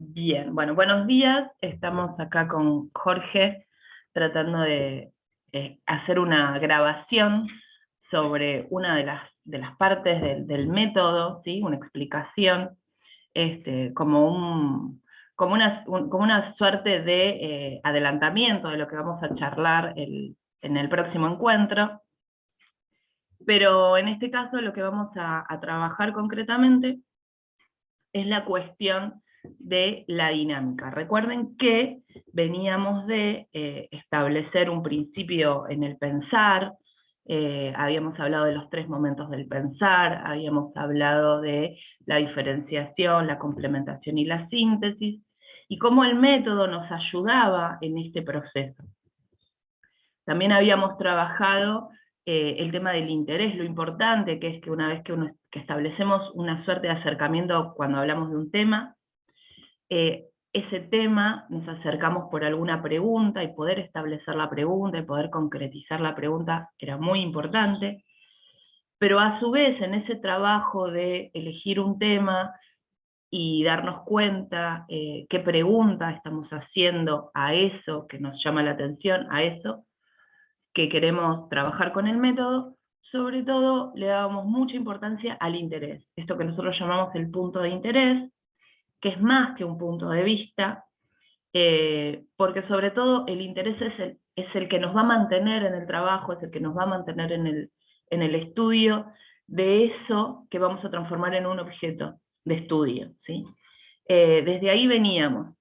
Bien, bueno, buenos días. Estamos acá con Jorge tratando de hacer una grabación sobre una de las partes del método, ¿sí? Una explicación, como como una suerte de adelantamiento de lo que vamos a charlar en el próximo encuentro. Pero en este caso lo que vamos a trabajar concretamente es la cuestión de la dinámica. Recuerden que veníamos de establecer un principio en el pensar, habíamos hablado de los 3 momentos del pensar, habíamos hablado de la diferenciación, la complementación y la síntesis, y cómo el método nos ayudaba en este proceso. También habíamos trabajado el tema del interés, lo importante que es que una vez que establecemos una suerte de acercamiento cuando hablamos de un tema, ese tema nos acercamos por alguna pregunta, y poder establecer la pregunta y poder concretizar la pregunta era muy importante, pero a su vez en ese trabajo de elegir un tema y darnos cuenta qué pregunta estamos haciendo a eso que nos llama la atención, a eso que queremos trabajar con el método, sobre todo le dábamos mucha importancia al interés, esto que nosotros llamamos el punto de interés, que es más que un punto de vista, porque sobre todo el interés es el que nos va a mantener en el trabajo, es el que nos va a mantener en el estudio de eso que vamos a transformar en un objeto de estudio, ¿sí? Desde ahí veníamos.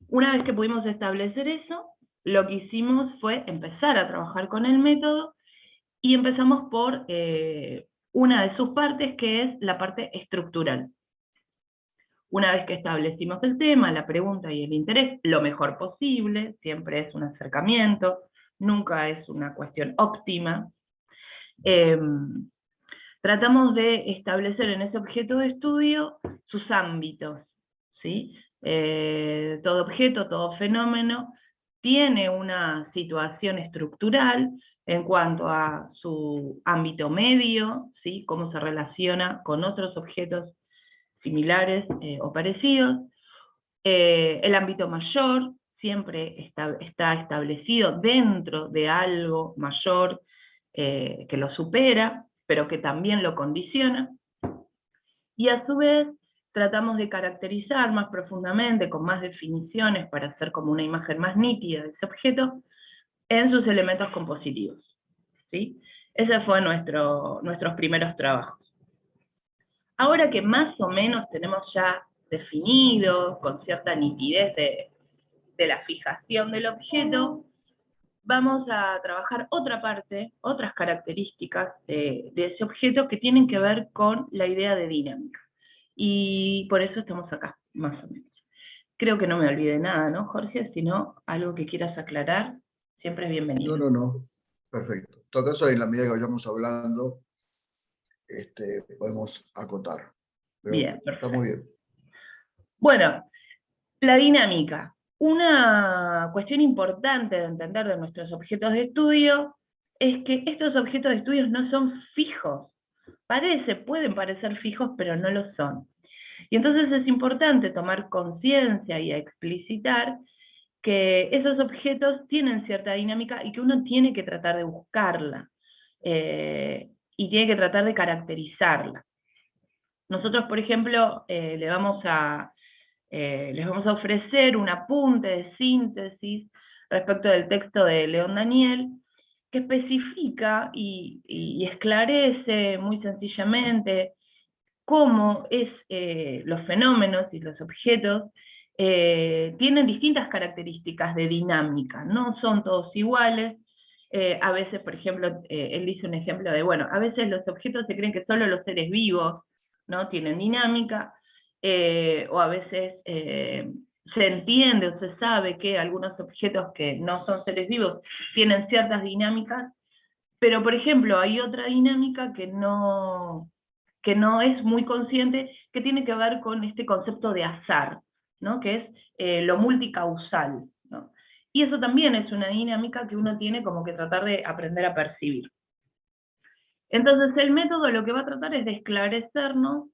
Una vez que pudimos establecer eso, lo que hicimos fue empezar a trabajar con el método, y empezamos por una de sus partes, que es la parte estructural. Una vez que establecimos el tema, la pregunta y el interés, lo mejor posible, siempre es un acercamiento, nunca es una cuestión óptima, tratamos de establecer en ese objeto de estudio sus ámbitos, ¿sí? Todo objeto, todo fenómeno tiene una situación estructural en cuanto a su ámbito medio, ¿sí? Cómo se relaciona con otros objetos similares o parecidos. El ámbito mayor siempre está establecido dentro de algo mayor que lo supera, pero que también lo condiciona. Y a su vez tratamos de caracterizar más profundamente, con más definiciones, para hacer como una imagen más nítida de ese objeto, en sus elementos compositivos, ¿sí? Ese fue nuestros primeros trabajos. Ahora que más o menos tenemos ya definido, con cierta nitidez de la fijación del objeto, vamos a trabajar otra parte, otras características de ese objeto que tienen que ver con la idea de dinámica. Y por eso estamos acá, más o menos. Creo que no me olvide nada, ¿no, Jorge? Si no, algo que quieras aclarar, siempre es bienvenido. No. Perfecto. En todo caso, en la medida que vayamos hablando, podemos acotar. Pero Bien, está perfecto. muy bien. Bueno, la dinámica. Una cuestión importante de entender de nuestros objetos de estudio es que estos objetos de estudio no son fijos. Pueden parecer fijos, pero no lo son. Y entonces es importante tomar conciencia y explicitar que esos objetos tienen cierta dinámica y que uno tiene que tratar de buscarla, y tiene que tratar de caracterizarla. Nosotros, por ejemplo, les vamos a ofrecer un apunte de síntesis respecto del texto de León Daniel, que especifica y esclarece muy sencillamente cómo los fenómenos y los objetos tienen distintas características de dinámica, no son todos iguales. A veces, por ejemplo, él dice un ejemplo de, bueno, a veces los objetos se creen que solo los seres vivos, ¿no?, tienen dinámica, o a veces se entiende o se sabe que algunos objetos que no son seres vivos tienen ciertas dinámicas, pero por ejemplo hay otra dinámica que no es muy consciente, que tiene que ver con este concepto de azar, ¿no?, que es lo multicausal, ¿no? Y eso también es una dinámica que uno tiene como que tratar de aprender a percibir. Entonces el método lo que va a tratar es de esclarecernos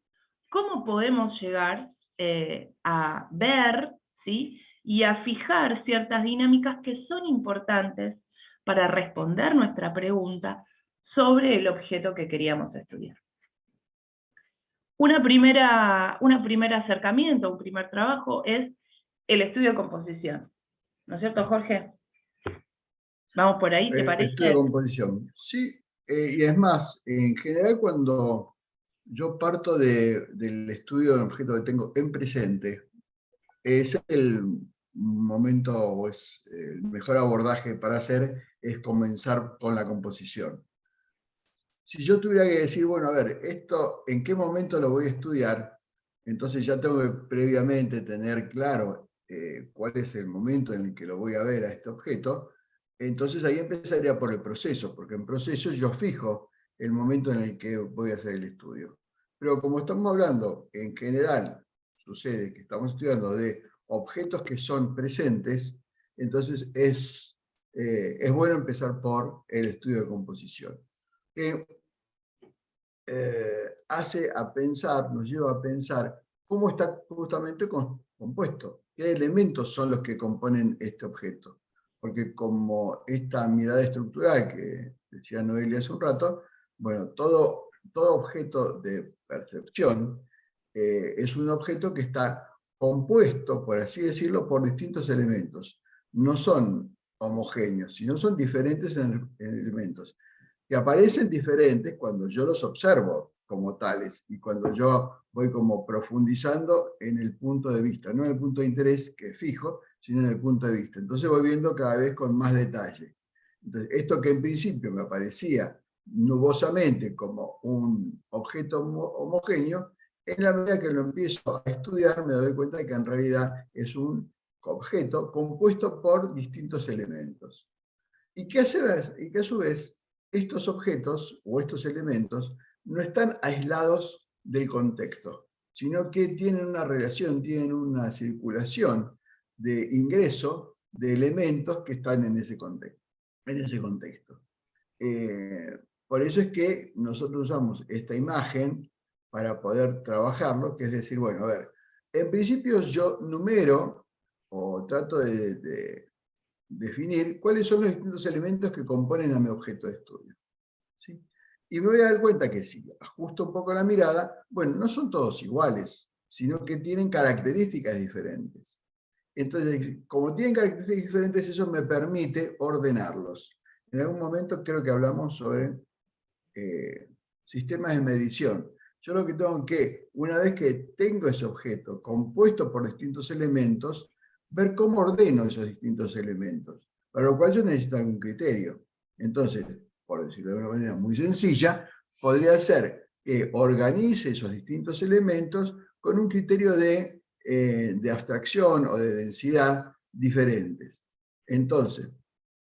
cómo podemos llegar a ver, ¿sí? Y a fijar ciertas dinámicas que son importantes para responder nuestra pregunta sobre el objeto que queríamos estudiar. Un primer acercamiento, un primer trabajo es el estudio de composición. ¿No es cierto, Jorge? Vamos por ahí, ¿te parece? Estudio de composición. Sí, y es más, en general cuando yo parto del estudio de un objeto que tengo en presente, es el momento, o es el mejor abordaje para hacer, es comenzar con la composición. Si yo tuviera que decir, bueno, a ver, esto, ¿en qué momento lo voy a estudiar? Entonces ya tengo que previamente tener claro cuál es el momento en el que lo voy a ver a este objeto. Entonces ahí empezaría por el proceso, porque en proceso yo fijo el momento en el que voy a hacer el estudio. Pero como estamos hablando, en general, sucede que estamos estudiando de objetos que son presentes, entonces es bueno empezar por el estudio de composición. Que hace a pensar, nos lleva a pensar cómo está justamente compuesto, qué elementos son los que componen este objeto. Porque como esta mirada estructural que decía Noelia hace un rato, bueno, todo objeto de percepción es un objeto que está compuesto, por así decirlo, por distintos elementos. No son homogéneos, sino son diferentes en elementos que aparecen diferentes cuando yo los observo como tales y cuando yo voy como profundizando en el punto de vista, no en el punto de interés que es fijo, sino en el punto de vista. Entonces voy viendo cada vez con más detalle. Entonces, esto que en principio me aparecía nubosamente como un objeto homogéneo, en la medida que lo empiezo a estudiar me doy cuenta de que en realidad es un objeto compuesto por distintos elementos. Y que a su vez estos objetos o estos elementos no están aislados del contexto, sino que tienen una relación, tienen una circulación de ingreso de elementos que están en ese contexto. Por eso es que nosotros usamos esta imagen para poder trabajarlo, que es decir, bueno, a ver, en principio yo numero o trato de definir cuáles son los distintos elementos que componen a mi objeto de estudio. ¿Sí? Y me voy a dar cuenta que si ajusto un poco la mirada, bueno, no son todos iguales, sino que tienen características diferentes. Entonces, como tienen características diferentes, eso me permite ordenarlos. En algún momento creo que hablamos sobre sistemas de medición. Yo lo que tengo que, una vez que tengo ese objeto compuesto por distintos elementos, ver cómo ordeno esos distintos elementos, para lo cual yo necesito algún criterio. Entonces, por decirlo de una manera muy sencilla, podría ser que organice esos distintos elementos con un criterio de abstracción o de densidad diferentes. Entonces,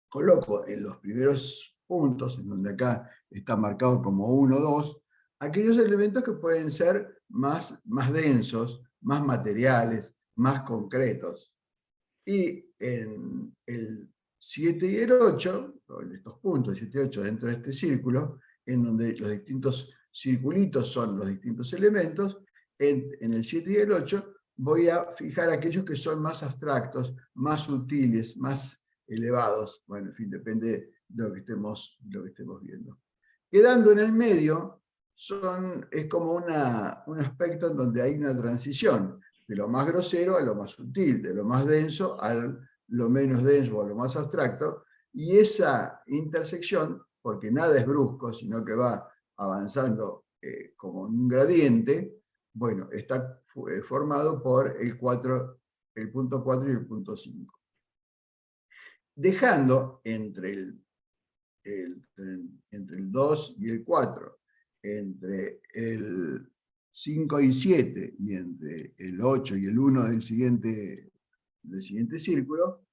coloco en los primeros puntos, en donde acá está marcado como 1 o 2, aquellos elementos que pueden ser más densos, más materiales, más concretos. Y en el 7 y el 8, en estos puntos 7 y 8 dentro de este círculo, en donde los distintos circulitos son los distintos elementos, en el 7 y el 8 voy a fijar aquellos que son más abstractos, más sutiles, más elevados. Bueno, en fin, depende de lo que estemos viendo. Quedando en el medio, es como un aspecto en donde hay una transición de lo más grosero a lo más sutil, de lo más denso a lo menos denso o a lo más abstracto, y esa intersección, porque nada es brusco, sino que va avanzando como un gradiente, bueno, está formado por el punto 4 y el punto 5. Dejando entre el 2 y el 4, entre el 5 y 7 y entre el 8 y el 1 del siguiente círculo,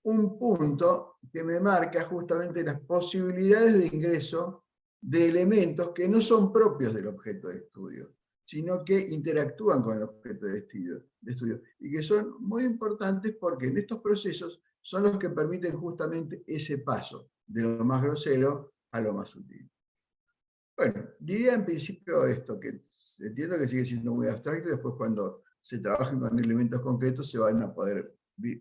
un punto que me marca justamente las posibilidades de ingreso de elementos que no son propios del objeto de estudio, sino que interactúan con el objeto de estudio y que son muy importantes porque en estos procesos son los que permiten justamente ese paso de lo más grosero a lo más sutil. Bueno, diría en principio esto, que entiendo que sigue siendo muy abstracto, y después cuando se trabajen con elementos concretos, se van a poder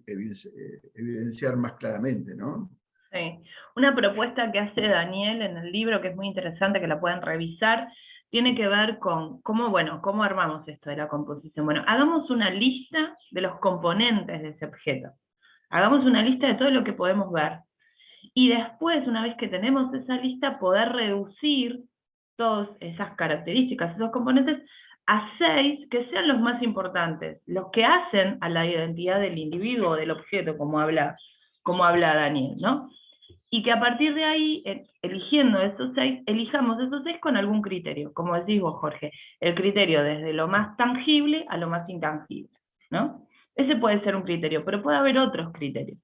evidenciar más claramente, ¿no? Sí. Una propuesta que hace Daniel en el libro, que es muy interesante, que la pueden revisar, tiene que ver con cómo armamos esto de la composición. Bueno, hagamos una lista de los componentes de ese objeto. Hagamos una lista de todo lo que podemos ver. Y después, una vez que tenemos esa lista, poder reducir todas esas características, esos componentes, a 6 que sean los más importantes, los que hacen a la identidad del individuo, del objeto, como habla Daniel, ¿no? Y que a partir de ahí, eligiendo esos 6, elijamos esos 6 con algún criterio, como decís vos, Jorge, el criterio desde lo más tangible a lo más intangible, ¿no? Ese puede ser un criterio, pero puede haber otros criterios.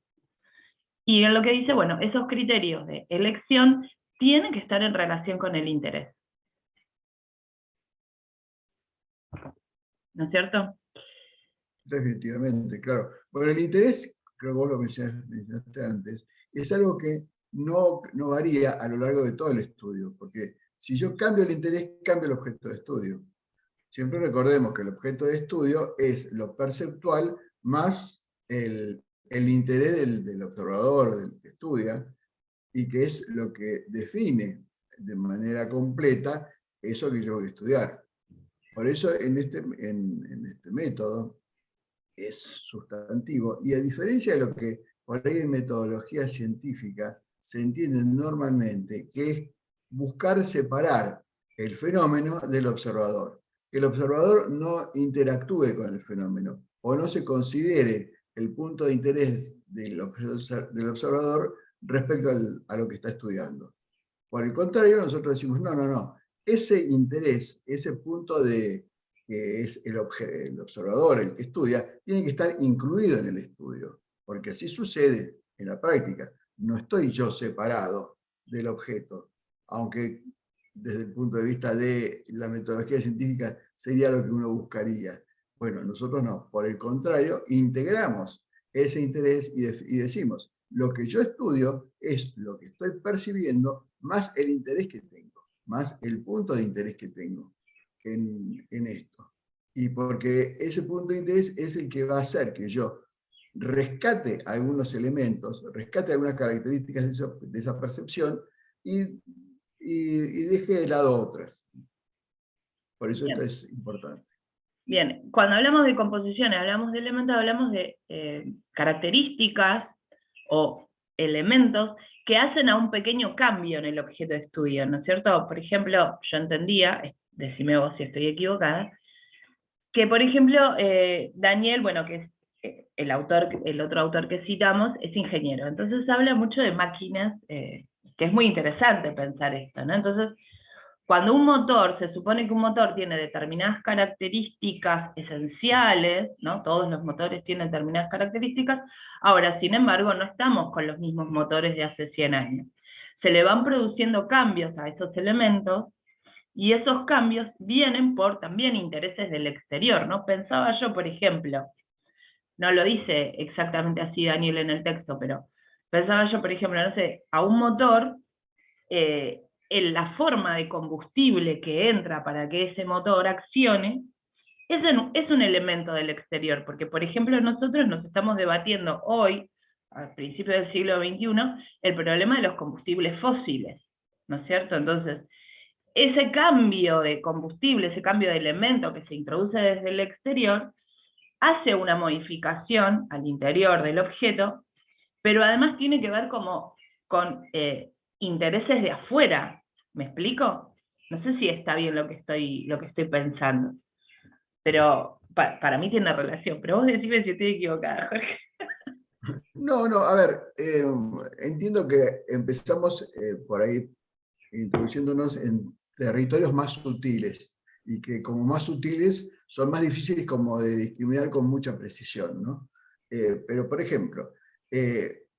Y en lo que dice, bueno, esos criterios de elección tienen que estar en relación con el interés. ¿No es cierto? Definitivamente, claro. Bueno, el interés, creo que vos lo mencionaste antes, es algo que no varía a lo largo de todo el estudio, porque si yo cambio el interés, cambio el objeto de estudio. Siempre recordemos que el objeto de estudio es lo perceptual más el interés del observador, del que estudia, y que es lo que define de manera completa eso que yo voy a estudiar. Por eso en este método es sustantivo, y a diferencia de lo que por ahí en metodología científica se entiende normalmente, que es buscar separar el fenómeno del observador. Que el observador no interactúe con el fenómeno, o no se considere el punto de interés del observador respecto a lo que está estudiando. Por el contrario, nosotros decimos, no, ese interés, ese punto que es el observador, el que estudia, tiene que estar incluido en el estudio, porque así sucede en la práctica. No estoy yo separado del objeto, aunque desde el punto de vista de la metodología científica sería lo que uno buscaría. Bueno, nosotros no, por el contrario, integramos ese interés y decimos, lo que yo estudio es lo que estoy percibiendo más el interés que tengo, más el punto de interés que tengo en esto. Y porque ese punto de interés es el que va a hacer que yo rescate algunos elementos, rescate algunas características de esa percepción y deje de lado otras. Por eso Bien. esto es importante. Bien, cuando hablamos de composiciones, hablamos de elementos, hablamos de características o elementos que hacen a un pequeño cambio en el objeto de estudio, ¿no es cierto? Por ejemplo, yo entendía, decime vos si estoy equivocada, que por ejemplo, Daniel, bueno, que es el otro autor que citamos, es ingeniero. Entonces habla mucho de máquinas, que es muy interesante pensar esto, ¿no? Entonces, cuando un motor, se supone que un motor tiene determinadas características esenciales, ¿no? Todos los motores tienen determinadas características, ahora, sin embargo, no estamos con los mismos motores de hace 100 años. Se le van produciendo cambios a esos elementos, y esos cambios vienen por también intereses del exterior, ¿no? Pensaba yo, por ejemplo, no lo dice exactamente así Daniel en el texto, pero pensaba yo, por ejemplo, no sé, a un motor, en la forma de combustible que entra para que ese motor accione, es un elemento del exterior, porque por ejemplo nosotros nos estamos debatiendo hoy, al principio del siglo XXI, el problema de los combustibles fósiles, ¿no es cierto? Entonces, ese cambio de combustible, ese cambio de elemento que se introduce desde el exterior, hace una modificación al interior del objeto, pero además tiene que ver como con intereses de afuera. ¿Me explico? No sé si está bien lo que estoy pensando, pero para mí tiene relación, pero vos decime si estoy equivocada, Jorge. No, a ver, entiendo que empezamos por ahí introduciéndonos en territorios más sutiles, y que como más sutiles son más difíciles como de discriminar con mucha precisión, ¿no? Pero, por ejemplo,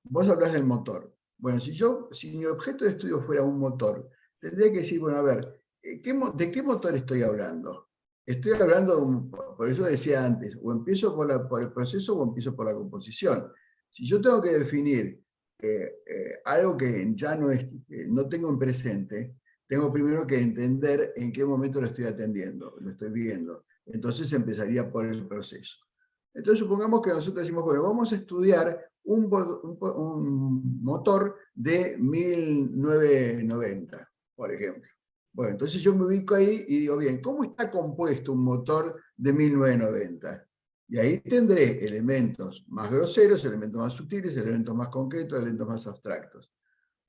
vos hablás del motor. Bueno, si mi objeto de estudio fuera un motor, tendría que decir, bueno, a ver, ¿de qué motor estoy hablando? Estoy hablando, por eso decía antes, o empiezo por el proceso o empiezo por la composición. Si yo tengo que definir algo que ya no tengo en presente, tengo primero que entender en qué momento lo estoy atendiendo, lo estoy viendo. Entonces empezaría por el proceso. Entonces supongamos que nosotros decimos, bueno, vamos a estudiar un motor de 1990, por ejemplo. Bueno, entonces yo me ubico ahí y digo, bien, ¿cómo está compuesto un motor de 1990? Y ahí tendré elementos más groseros, elementos más sutiles, elementos más concretos, elementos más abstractos.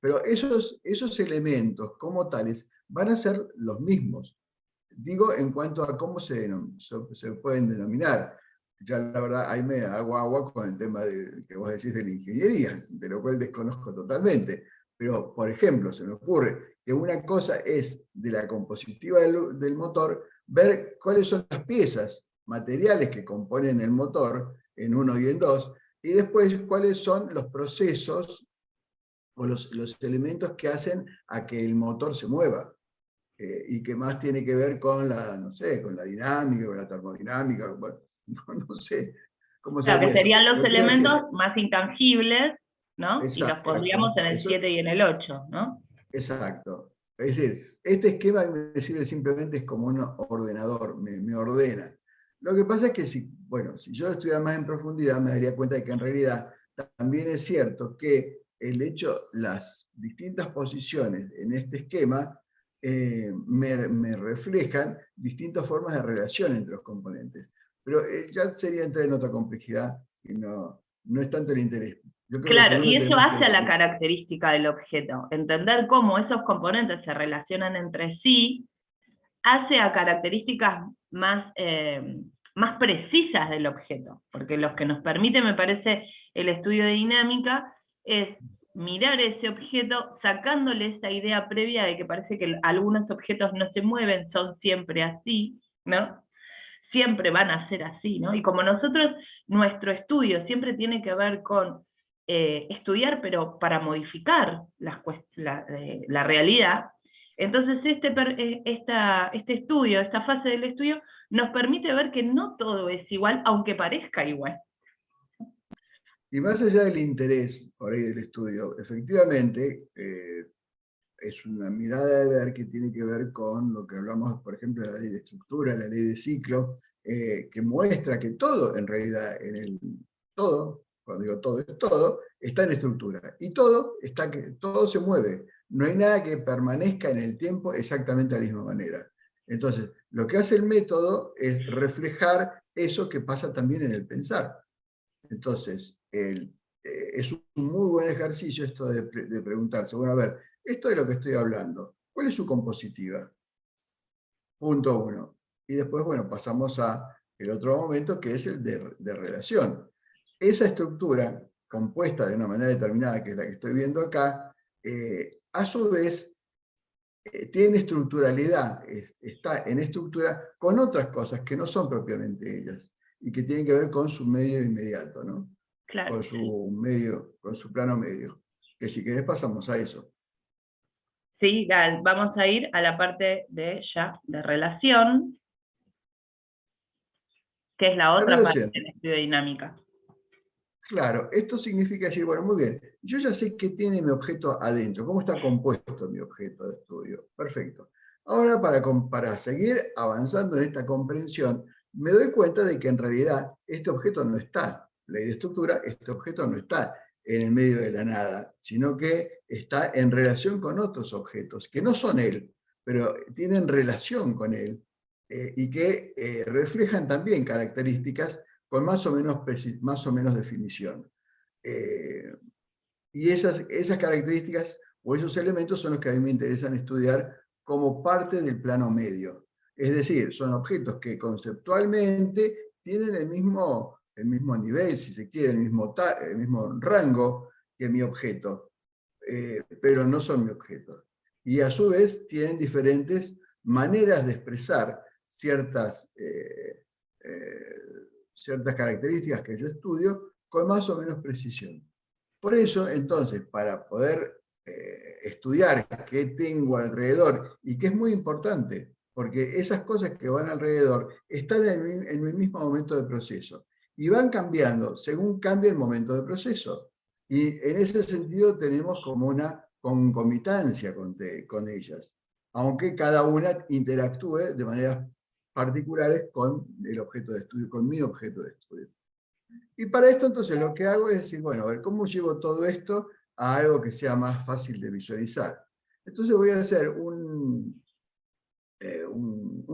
Pero esos elementos como tales van a ser los mismos. Digo en cuanto a cómo se pueden denominar. Ya la verdad, ahí me hago agua con el tema que vos decís de la ingeniería, de lo cual desconozco totalmente. Pero, por ejemplo, se me ocurre que una cosa es de la compositiva del motor, ver cuáles son las piezas materiales que componen el motor en uno y en dos, y después cuáles son los procesos o los elementos que hacen a que el motor se mueva. Y que más tiene que ver con la, no sé, con la dinámica, con la termodinámica, bueno, no sé cómo Claro, que sería eso. serían los Pero quiero decir, elementos más intangibles, ¿no? Y los pondríamos exacto, en el eso, 7 y en el 8, ¿no? exacto. Es decir, este esquema me sirve simplemente es como un ordenador, me ordena. Lo que pasa es que bueno, si yo lo estudiara más en profundidad, me daría cuenta de que en realidad también es cierto que el hecho, las distintas posiciones en este esquema me reflejan distintas formas de relación entre los componentes. Pero ya sería entrar en otra complejidad que no es tanto el interés. Yo creo que Claro, primero y eso tenemos hace a la que... característica del objeto. Entender cómo esos componentes se relacionan entre sí hace a características más precisas del objeto, porque lo que nos permite, me parece, el estudio de dinámica es mirar ese objeto sacándole esa idea previa de que parece que algunos objetos no se mueven, son siempre así, ¿no? Siempre van a ser así, ¿no? Y como nosotros, nuestro estudio siempre tiene que ver con estudiar, pero para modificar la realidad, entonces este estudio, esta fase del estudio, nos permite ver que no todo es igual, aunque parezca igual. Y más allá del interés por ahí del estudio, efectivamente, es una mirada de ver que tiene que ver con lo que hablamos, por ejemplo, de la ley de estructura, la ley de ciclo, que muestra que todo, en realidad, todo, cuando digo todo, es todo, está en estructura. Y todo se mueve. No hay nada que permanezca en el tiempo exactamente de la misma manera. Entonces, lo que hace el método es reflejar eso que pasa también en el pensar. Entonces, es un muy buen ejercicio esto de preguntarse, bueno, a ver, esto de lo que estoy hablando, ¿cuál es su compositiva? Punto uno. Y después, bueno, pasamos a el otro momento que es el de relación. Esa estructura compuesta de una manera determinada, que es la que estoy viendo acá, a su vez tiene estructuralidad, está en estructura con otras cosas que no son propiamente ellas y que tienen que ver con su medio inmediato, ¿no? Claro. Con su medio, con su plano medio. Que si querés pasamos a eso. Sí, vamos a ir a la parte de relación, que es la La otra parte relación. del estudio de dinámica. Claro, esto significa decir, bueno, muy bien, yo ya sé qué tiene mi objeto adentro, cómo está compuesto mi objeto de estudio. Perfecto. Ahora, para seguir avanzando en esta comprensión, me doy cuenta de que en realidad este objeto no está, ley de estructura, este objeto no está en el medio de la nada, sino que está en relación con otros objetos, que no son él, pero tienen relación con él, y que reflejan también características con más o menos definición. Y esas características o esos elementos son los que a mí me interesan estudiar como parte del plano medio. Es decir, son objetos que conceptualmente tienen el mismo nivel, si se quiere, el mismo rango que mi objeto, pero no son mi objeto. Y a su vez tienen diferentes maneras de expresar ciertas ciertas características que yo estudio con más o menos precisión. Por eso, entonces, para poder estudiar qué tengo alrededor, y que es muy importante, porque esas cosas que van alrededor están en el mismo momento de proceso, y van cambiando según cambia el momento de proceso. Y en ese sentido tenemos como una concomitancia con ellas, aunque cada una interactúe de manera particulares con el objeto de estudio, con mi objeto de estudio. Y para esto entonces lo que hago es decir, bueno, a ver, ¿cómo llevo todo esto a algo que sea más fácil de visualizar? Entonces voy a hacer un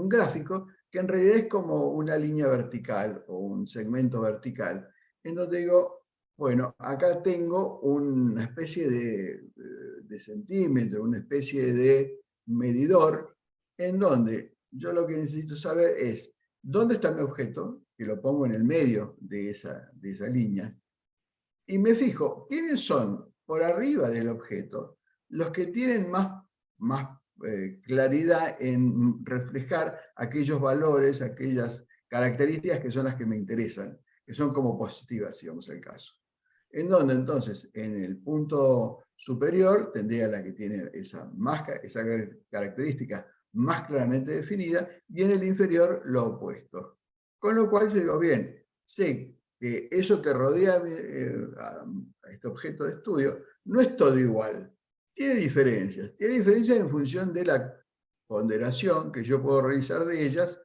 gráfico que en realidad es como una línea vertical o un segmento vertical, en donde digo, bueno, acá tengo una especie de centímetro, una especie de medidor, en donde yo lo que necesito saber es dónde está mi objeto, que lo pongo en el medio de esa línea, y me fijo quiénes son por arriba del objeto los que tienen más claridad en reflejar aquellos valores, aquellas características que son las que me interesan, que son como positivas, si vamos al caso. En donde entonces, en el punto superior, tendría la que tiene esa característica más claramente definida, y en el inferior lo opuesto. Con lo cual yo digo, bien, sé que eso que rodea a este objeto de estudio no es todo igual. Tiene diferencias en función de la ponderación que yo puedo realizar de ellas,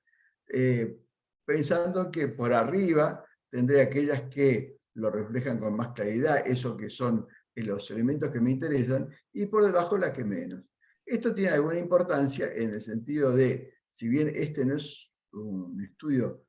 pensando que por arriba tendré aquellas que lo reflejan con más claridad, eso que son los elementos que me interesan, y por debajo las que menos. Esto tiene alguna importancia en el sentido de, si bien este no es un estudio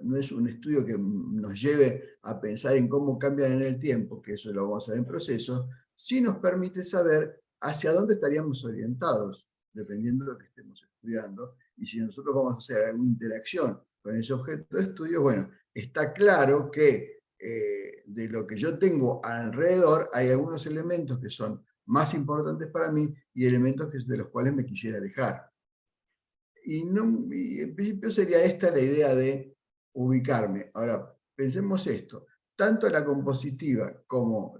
no es un estudio que nos lleve a pensar en cómo cambian en el tiempo, que eso lo vamos a ver en proceso, sí nos permite saber hacia dónde estaríamos orientados, dependiendo de lo que estemos estudiando, y si nosotros vamos a hacer alguna interacción con ese objeto de estudio, bueno, está claro que de lo que yo tengo alrededor hay algunos elementos que son más importantes para mí y elementos de los cuales me quisiera alejar. Y en principio sería esta la idea de ubicarme. Ahora, pensemos esto. Tanto la compositiva como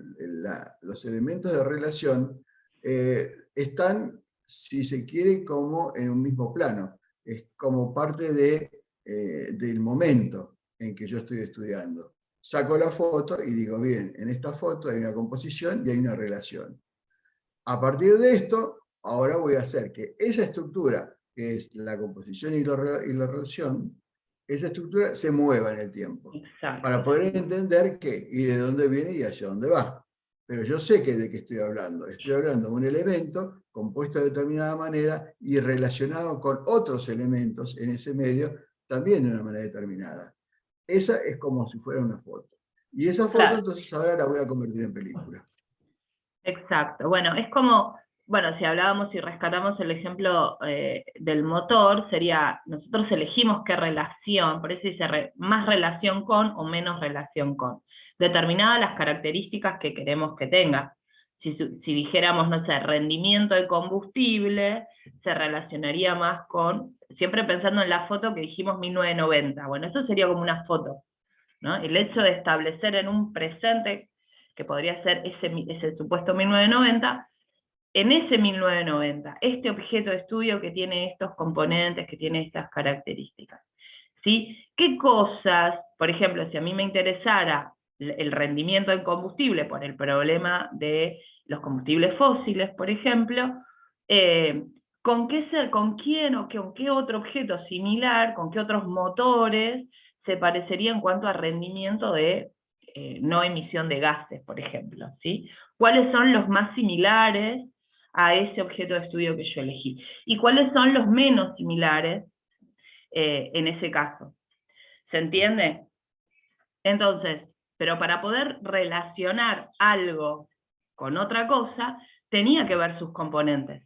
los elementos de relación están, si se quiere, como en un mismo plano. Es como parte del momento en que yo estoy estudiando. Saco la foto y digo, bien, en esta foto hay una composición y hay una relación. A partir de esto, ahora voy a hacer que esa estructura, que es la composición y la relación, esa estructura se mueva en el tiempo. Exacto. Para poder entender qué y de dónde viene y hacia dónde va. Pero yo sé de qué estoy hablando. Estoy hablando de un elemento compuesto de determinada manera y relacionado con otros elementos en ese medio, también de una manera determinada. Esa es como si fuera una foto. Y esa foto, Claro. entonces, ahora la voy a convertir en película. Exacto. Bueno, es como, bueno, si hablábamos y rescatamos el ejemplo del motor, sería, nosotros elegimos qué relación, por eso dice más relación con o menos relación con, determinadas las características que queremos que tenga. Si dijéramos, no sé, rendimiento de combustible, se relacionaría más con, siempre pensando en la foto que dijimos 1990, bueno, eso sería como una foto, ¿no? El hecho de establecer en un presente, que podría ser ese supuesto 1990, en ese 1990, este objeto de estudio que tiene estos componentes, que tiene estas características. ¿Sí? ¿Qué cosas, por ejemplo, si a mí me interesara el rendimiento del combustible por el problema de los combustibles fósiles, por ejemplo, con quién o con qué otro objeto similar, con qué otros motores se parecería en cuanto a rendimiento de no emisión de gases, por ejemplo, ¿sí? ¿Cuáles son los más similares a ese objeto de estudio que yo elegí? ¿Y cuáles son los menos similares en ese caso? ¿Se entiende? Entonces, pero para poder relacionar algo con otra cosa, tenía que ver sus componentes.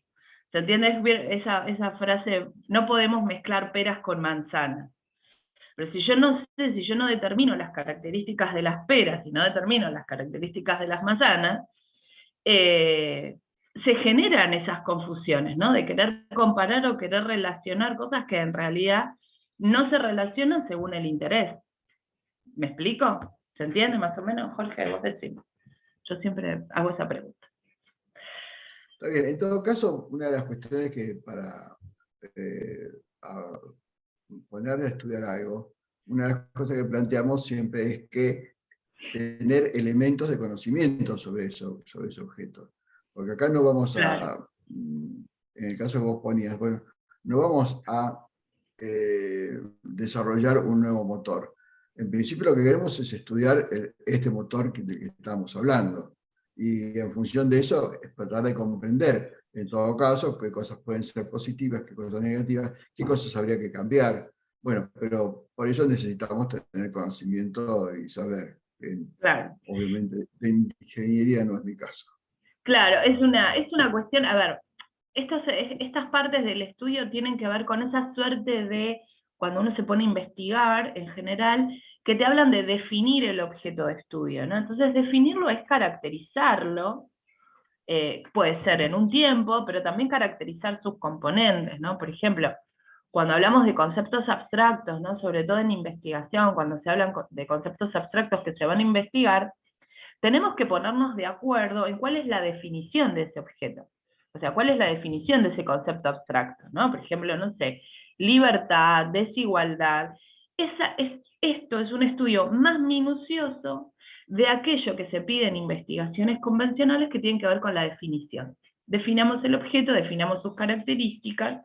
¿Se entiende esa frase? No podemos mezclar peras con manzanas. Pero si yo no sé, si yo no determino las características de las peras y no determino las características de las manzanas, se generan esas confusiones, ¿no? De querer comparar o querer relacionar cosas que en realidad no se relacionan según el interés. ¿Me explico? ¿Se entiende más o menos, Jorge? Vos decís. Yo siempre hago esa pregunta. Está bien, en todo caso, una de las cuestiones que para ponerme a estudiar algo, una de las cosas que planteamos siempre es que tener elementos de conocimiento sobre ese objeto. Porque acá no vamos Claro. en el caso que vos ponías, bueno, no vamos a desarrollar un nuevo motor. En principio lo que queremos es estudiar este motor del que estamos hablando. Y en función de eso, es tratar de comprender, en todo caso, qué cosas pueden ser positivas, qué cosas negativas, qué cosas habría que cambiar. Bueno, pero por eso necesitamos tener conocimiento y saber. Claro. Obviamente, de ingeniería no es mi caso. Claro, es una cuestión, a ver, estas partes del estudio tienen que ver con esa suerte de, cuando uno se pone a investigar en general, que te hablan de definir el objeto de estudio, ¿no? Entonces, definirlo es caracterizarlo, puede ser en un tiempo, pero también caracterizar sus componentes, ¿no? Por ejemplo, cuando hablamos de conceptos abstractos, ¿no? Sobre todo en investigación, cuando se hablan de conceptos abstractos que se van a investigar, tenemos que ponernos de acuerdo en cuál es la definición de ese objeto. O sea, cuál es la definición de ese concepto abstracto, ¿no? Por ejemplo, no sé, libertad, desigualdad. Esto es un estudio más minucioso de aquello que se pide en investigaciones convencionales que tienen que ver con la definición. Definamos el objeto, definamos sus características,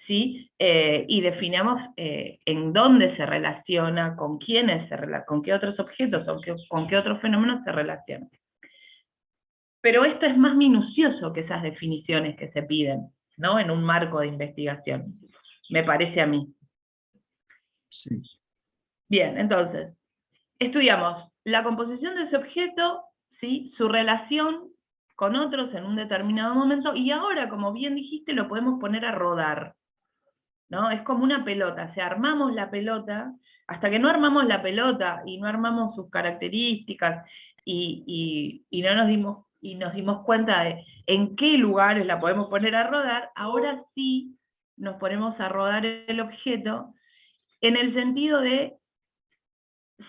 ¿sí? Y definamos en dónde se relaciona, con quiénes con qué otros objetos, con qué otros fenómenos se relaciona. Pero esto es más minucioso que esas definiciones que se piden, ¿no? En un marco de investigación, me parece a mí. Sí. Bien, entonces, estudiamos la composición de ese objeto, ¿sí? Su relación con otros en un determinado momento, y ahora, como bien dijiste, lo podemos poner a rodar, ¿no? Es como una pelota, o sea, armamos la pelota, hasta que no armamos la pelota y no armamos sus características y nos dimos cuenta de en qué lugares la podemos poner a rodar, ahora sí nos ponemos a rodar el objeto en el sentido de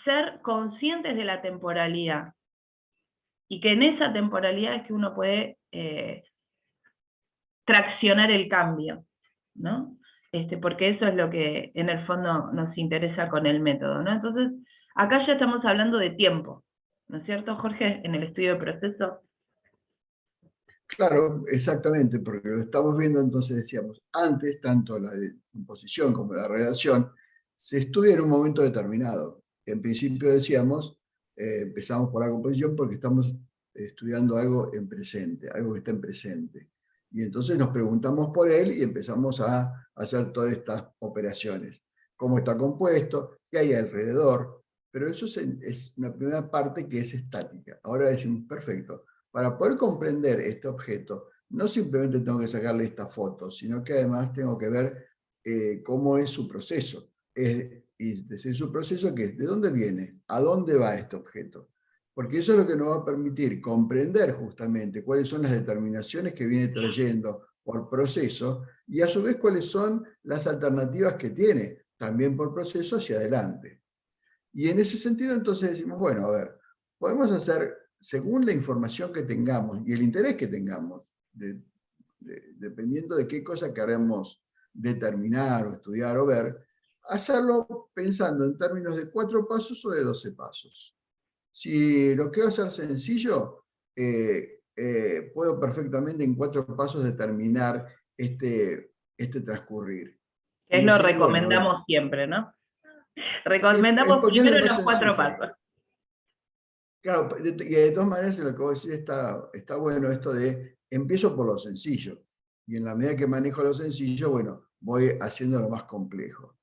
ser conscientes de la temporalidad, y que en esa temporalidad es que uno puede traccionar el cambio, ¿no? Porque eso es lo que en el fondo nos interesa con el método, ¿no? Entonces, acá ya estamos hablando de tiempo, ¿no es cierto, Jorge? En el estudio de proceso. Claro, exactamente, porque lo estamos viendo, entonces decíamos, antes tanto la composición como la redacción se estudia en un momento determinado. En principio decíamos, empezamos por la composición porque estamos estudiando algo en presente, algo que está en presente. Y entonces nos preguntamos por él y empezamos a hacer todas estas operaciones. Cómo está compuesto, qué hay alrededor, pero eso es una primera parte que es estática. Ahora decimos, perfecto, para poder comprender este objeto, no simplemente tengo que sacarle esta foto, sino que además tengo que ver cómo es su proceso. Y decir su proceso, que es de dónde viene, a dónde va este objeto. Porque eso es lo que nos va a permitir comprender justamente cuáles son las determinaciones que viene trayendo por proceso y a su vez cuáles son las alternativas que tiene también por proceso hacia adelante. Y en ese sentido entonces decimos, bueno, a ver, podemos hacer, según la información que tengamos y el interés que tengamos, dependiendo de qué cosa queremos determinar o estudiar o ver, hacerlo pensando en términos de 4 pasos o de 12 pasos. Si lo quiero hacer sencillo, puedo perfectamente en 4 pasos determinar este transcurrir. Que Y es lo decir, bueno, a ver, recomendamos siempre, ¿no? es Recomendamos porque es lo primero más los 4 sencillo. pasos. Claro, y de todas maneras, lo que vos decís está bueno esto de empiezo por lo sencillo. Y en la medida que manejo lo sencillo, bueno, voy haciendo lo más complejo.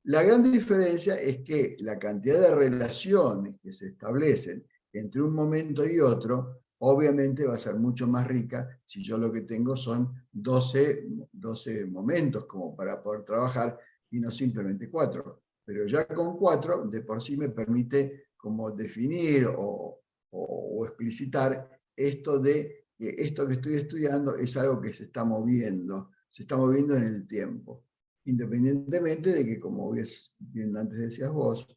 La gran diferencia es que la cantidad de relaciones que se establecen entre un momento y otro, obviamente va a ser mucho más rica si yo lo que tengo son 12 momentos como para poder trabajar y no simplemente 4. Pero ya con 4 de por sí me permite como definir o explicitar esto de que esto que estoy estudiando es algo que se está moviendo en el tiempo. Independientemente de que, como bien antes decías vos,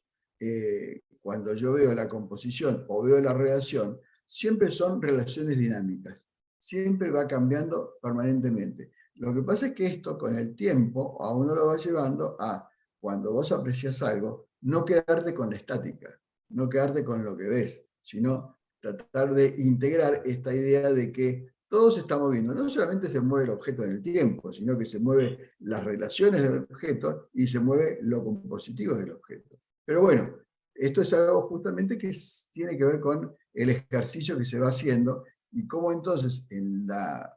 cuando yo veo la composición o veo la redacción, siempre son relaciones dinámicas, siempre va cambiando permanentemente. Lo que pasa es que esto con el tiempo a uno lo va llevando a, cuando vos aprecias algo, no quedarte con la estática, no quedarte con lo que ves, sino tratar de integrar esta idea de que todo se está moviendo. No solamente se mueve el objeto en el tiempo, sino que se mueven las relaciones del objeto y se mueve lo compositivo del objeto. Pero bueno, esto es algo justamente que tiene que ver con el ejercicio que se va haciendo y cómo entonces en la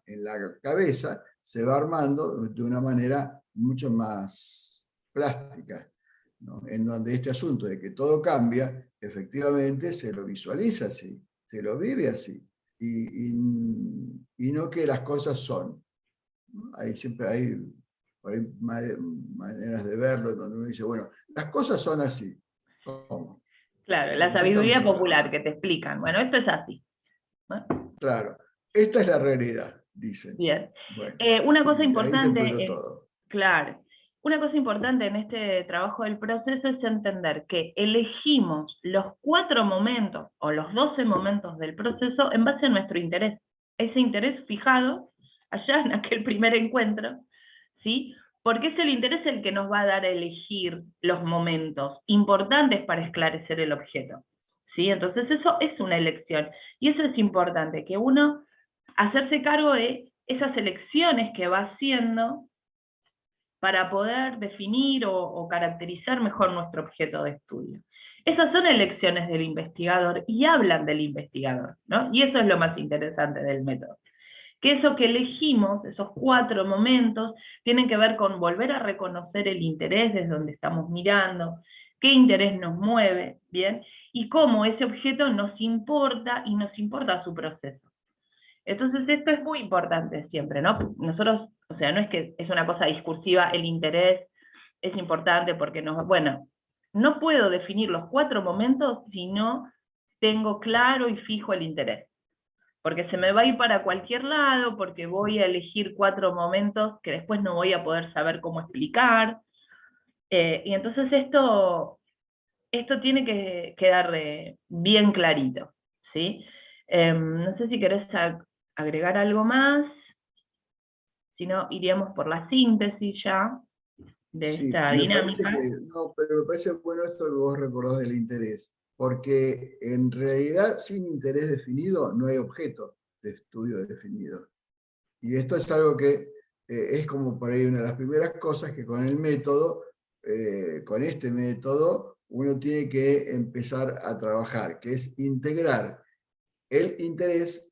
cabeza se va armando de una manera mucho más plástica, ¿no? En donde este asunto de que todo cambia, efectivamente se lo visualiza así, se lo vive así. Y no que las cosas son. Siempre hay maneras de verlo donde uno dice, bueno, las cosas son así. ¿Cómo? Claro, la ¿De qué estamos sabiduría popular hablando? que te explican. Bueno, esto es así, ¿no? Claro, esta es la realidad, dicen. Bien. Bueno, Una cosa y ahí se pudrió importante, todo. claro, una cosa importante en este trabajo del proceso es entender que elegimos los 4 momentos o los 12 momentos del proceso en base a nuestro interés. Ese interés fijado allá en aquel primer encuentro, ¿sí? Porque es el interés el que nos va a dar a elegir los momentos importantes para esclarecer el objeto, ¿sí? Entonces eso es una elección. Y eso es importante, que uno hacerse cargo de esas elecciones que va haciendo para poder definir o caracterizar mejor nuestro objeto de estudio. Esas son elecciones del investigador y hablan del investigador, ¿no? Y eso es lo más interesante del método. Que eso que elegimos, esos 4 momentos, tienen que ver con volver a reconocer el interés desde donde estamos mirando, qué interés nos mueve, ¿bien? Y cómo ese objeto nos importa y nos importa su proceso. Entonces esto es muy importante siempre, ¿no? Nosotros, o sea, no es que es una cosa discursiva, el interés es importante porque nos, bueno, no puedo definir los 4 momentos si no tengo claro y fijo el interés. Porque se me va a ir para cualquier lado, porque voy a elegir 4 momentos que después no voy a poder saber cómo explicar. Y entonces esto tiene que quedar bien clarito, ¿sí? No sé si querés agregar algo más, si no, iríamos por la síntesis ya de Sí, esta me parece dinámica. que, no, pero me parece bueno esto que vos recordás del interés, porque en realidad sin interés definido no hay objeto de estudio definido. Y esto es algo que es como por ahí una de las primeras cosas que con el método, con este método, uno tiene que empezar a trabajar, que es integrar el interés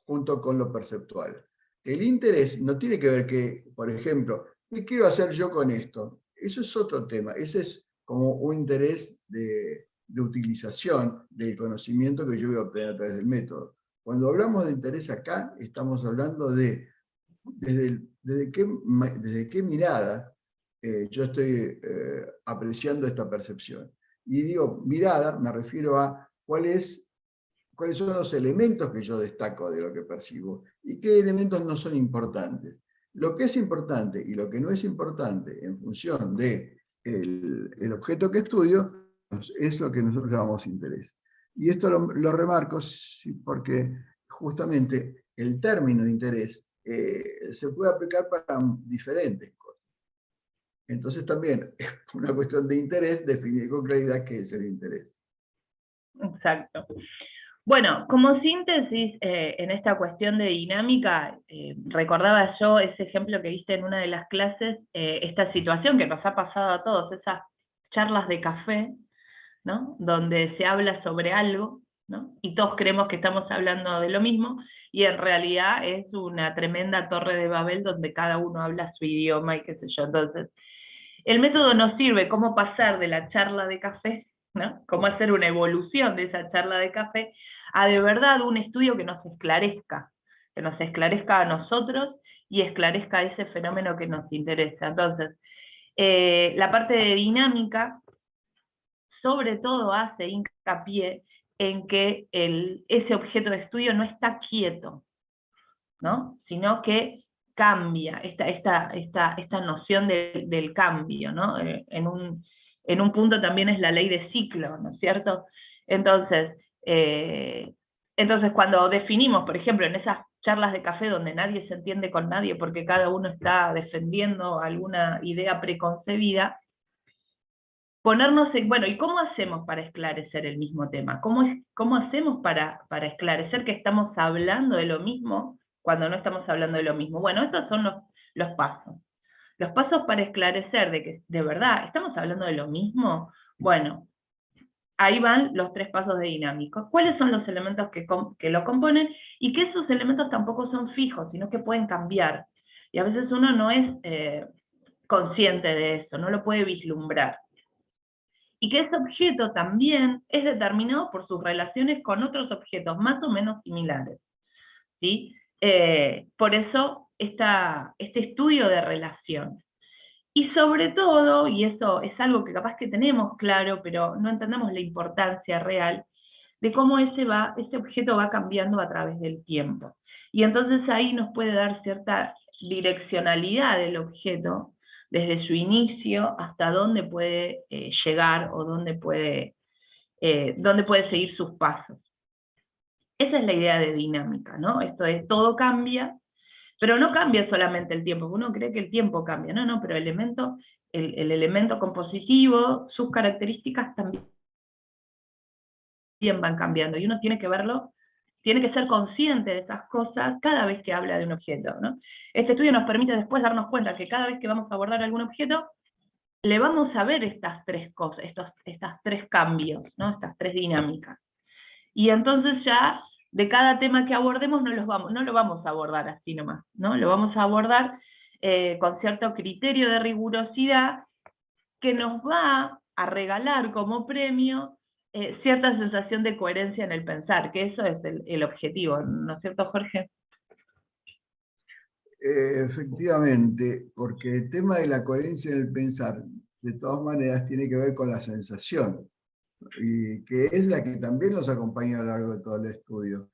junto con lo perceptual. El interés no tiene que ver que, por ejemplo, ¿qué quiero hacer yo con esto? Eso es otro tema. Ese es como un interés de utilización del conocimiento que yo voy a obtener a través del método. Cuando hablamos de interés acá, estamos hablando de desde qué mirada yo estoy apreciando esta percepción. Y digo mirada, me refiero a cuáles son los elementos que yo destaco de lo que percibo y qué elementos no son importantes. Lo que es importante y lo que no es importante en función de el objeto que estudio es lo que nosotros llamamos interés. Y esto lo remarco porque justamente el término interés se puede aplicar para diferentes cosas. Entonces también es una cuestión de interés definir con claridad qué es el interés. Exacto. Bueno, como síntesis, en esta cuestión de dinámica, recordaba yo ese ejemplo que viste en una de las clases, esta situación que nos ha pasado a todos, esas charlas de café, ¿no? Donde se habla sobre algo, ¿no? Y todos creemos que estamos hablando de lo mismo, y en realidad es una tremenda torre de Babel donde cada uno habla su idioma y qué sé yo. Entonces, el método nos sirve cómo pasar de la charla de café, ¿no? Cómo hacer una evolución de esa charla de café a de verdad un estudio que nos esclarezca a nosotros y esclarezca ese fenómeno que nos interesa. Entonces, la parte de dinámica sobre todo hace hincapié en que ese objeto de estudio no está quieto, ¿no? Sino que cambia, esta noción del cambio, ¿no? En un punto también es la ley de ciclo, ¿no es cierto? Entonces, cuando definimos, por ejemplo, en esas charlas de café donde nadie se entiende con nadie porque cada uno está defendiendo alguna idea preconcebida, ponernos en, bueno, ¿y cómo hacemos para esclarecer el mismo tema? ¿Cómo hacemos para esclarecer que estamos hablando de lo mismo cuando no estamos hablando de lo mismo. Bueno, estos son los pasos. Los pasos para esclarecer de que de verdad estamos hablando de lo mismo. Bueno, ahí van los 3 pasos de dinámico. ¿Cuáles son los elementos que lo componen? Y que esos elementos tampoco son fijos, sino que pueden cambiar. Y a veces uno no es consciente de eso, no lo puede vislumbrar. Y que ese objeto también es determinado por sus relaciones con otros objetos más o menos similares, ¿sí? Por eso este estudio de relaciones. Y sobre todo, y eso es algo que capaz que tenemos claro, pero no entendemos la importancia real, de cómo ese objeto va cambiando a través del tiempo. Y entonces ahí nos puede dar cierta direccionalidad del objeto, desde su inicio hasta dónde puede llegar o dónde puede seguir sus pasos. Esa es la idea de dinámica, ¿no? Esto es, todo cambia, pero no cambia solamente el tiempo, uno cree que el tiempo cambia, no, pero el elemento compositivo, sus características también van cambiando, y uno tiene que verlo, tiene que ser consciente de esas cosas cada vez que habla de un objeto, ¿no? Este estudio nos permite después darnos cuenta que cada vez que vamos a abordar algún objeto, le vamos a ver estas 3 cosas, estos 3 cambios, ¿no? Estas 3 dinámicas. Y entonces ya de cada tema que abordemos no lo vamos a abordar así nomás, ¿no? Lo vamos a abordar con cierto criterio de rigurosidad que nos va a regalar como premio cierta sensación de coherencia en el pensar, que eso es el objetivo, ¿no es cierto, Jorge? Efectivamente, porque el tema de la coherencia en el pensar, de todas maneras, tiene que ver con la sensación, y que es la que también nos acompaña a lo largo de todo el estudio.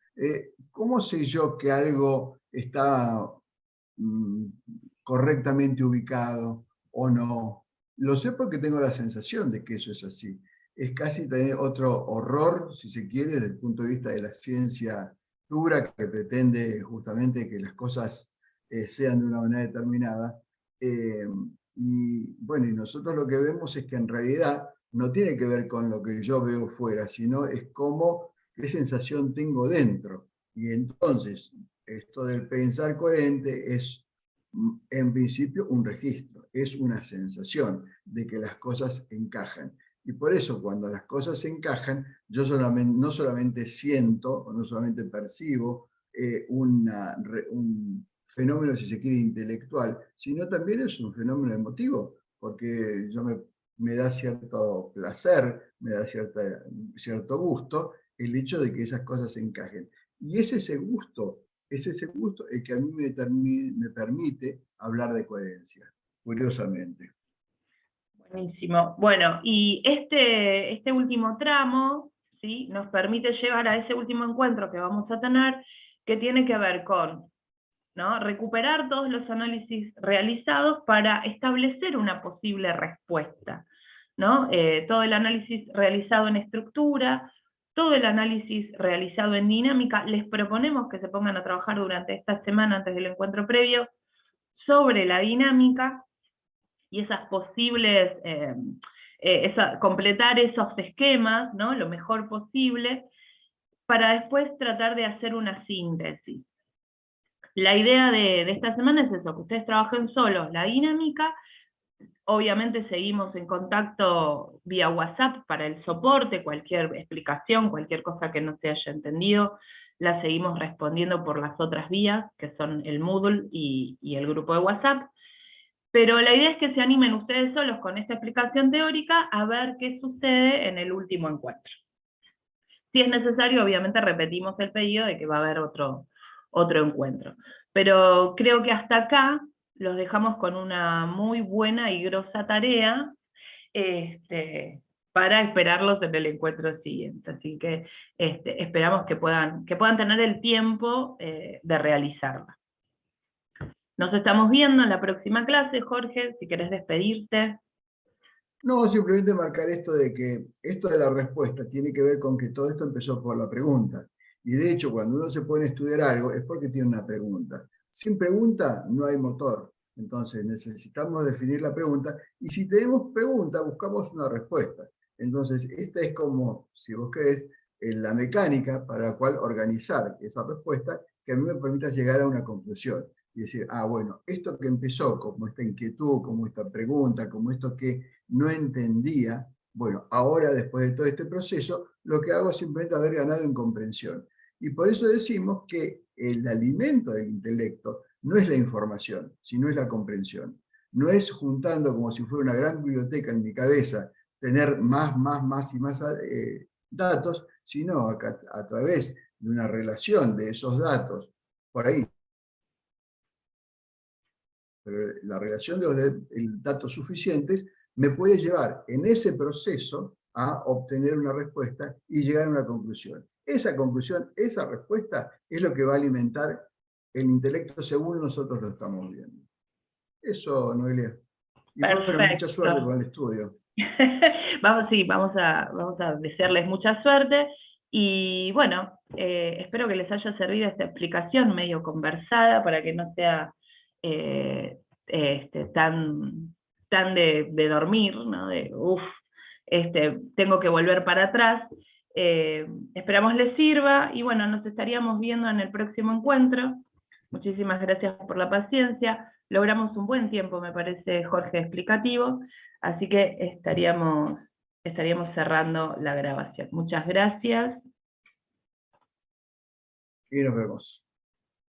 ¿Cómo sé yo que algo está correctamente ubicado o no? Lo sé porque tengo la sensación de que eso es así. Es casi también otro horror, si se quiere, desde el punto de vista de la ciencia dura, que pretende justamente que las cosas sean de una manera determinada. Y bueno, y nosotros lo que vemos es que en realidad no tiene que ver con lo que yo veo fuera, sino es cómo, qué sensación tengo dentro. Y entonces, esto del pensar coherente es, en principio, un registro, es una sensación de que las cosas encajan. Y por eso, cuando las cosas encajan, yo no solamente siento, o no solamente percibo un fenómeno, si se quiere, intelectual, sino también es un fenómeno emotivo, porque me da cierto placer, me da cierto gusto el hecho de que esas cosas encajen. Y es ese gusto el que a mí me permite hablar de coherencia, curiosamente. Buenísimo. Bueno, y este último tramo, ¿sí?, nos permite llegar a ese último encuentro que vamos a tener, que tiene que ver con, ¿no?, recuperar todos los análisis realizados para establecer una posible respuesta, ¿no? Todo el análisis realizado en estructura, todo el análisis realizado en dinámica. Les proponemos que se pongan a trabajar durante esta semana, antes del encuentro previo, sobre la dinámica, y esas posibles, completar esos esquemas, ¿no?, lo mejor posible, para después tratar de hacer una síntesis. La idea de esta semana es eso, que ustedes trabajen solos la dinámica. Obviamente seguimos en contacto vía WhatsApp para el soporte, cualquier explicación, cualquier cosa que no se haya entendido, la seguimos respondiendo por las otras vías, que son el Moodle y el grupo de WhatsApp. Pero la idea es que se animen ustedes solos con esta explicación teórica a ver qué sucede en el último encuentro. Si es necesario, obviamente repetimos el pedido de que va a haber otro encuentro. Pero creo que hasta acá los dejamos con una muy buena y grosa tarea para esperarlos en el encuentro siguiente. Así que esperamos que puedan tener el tiempo de realizarla. Nos estamos viendo en la próxima clase, Jorge, si querés despedirte. No, simplemente marcar esto de que esto de la respuesta tiene que ver con que todo esto empezó por la pregunta. Y de hecho, cuando uno se pone a estudiar algo, es porque tiene una pregunta. Sin pregunta no hay motor. Entonces necesitamos definir la pregunta, y si tenemos pregunta, buscamos una respuesta. Entonces, esta es como, si vos querés, la mecánica para la cual organizar esa respuesta que a mí me permita llegar a una conclusión. Y decir, bueno, esto que empezó como esta inquietud, como esta pregunta, como esto que no entendía, bueno, ahora después de todo este proceso, lo que hago es simplemente haber ganado en comprensión. Y por eso decimos que el alimento del intelecto no es la información, sino es la comprensión. No es juntando como si fuera una gran biblioteca en mi cabeza, tener más y más datos, sino a través de una relación de esos datos, por ahí, pero la relación de los datos suficientes me puede llevar en ese proceso a obtener una respuesta y llegar a una conclusión. Esa conclusión, esa respuesta es lo que va a alimentar el intelecto según nosotros lo estamos viendo. Eso, Noelia. Y bueno, mucha suerte Perfecto. con el estudio. Vamos a desearles mucha suerte y bueno, espero que les haya servido esta explicación medio conversada para que no sea tan de dormir, ¿no? De tengo que volver para atrás. Esperamos les sirva y bueno, nos estaríamos viendo en el próximo encuentro. Muchísimas gracias por la paciencia. Logramos un buen tiempo, me parece, Jorge, explicativo. Así que estaríamos cerrando la grabación. Muchas gracias. Y nos vemos.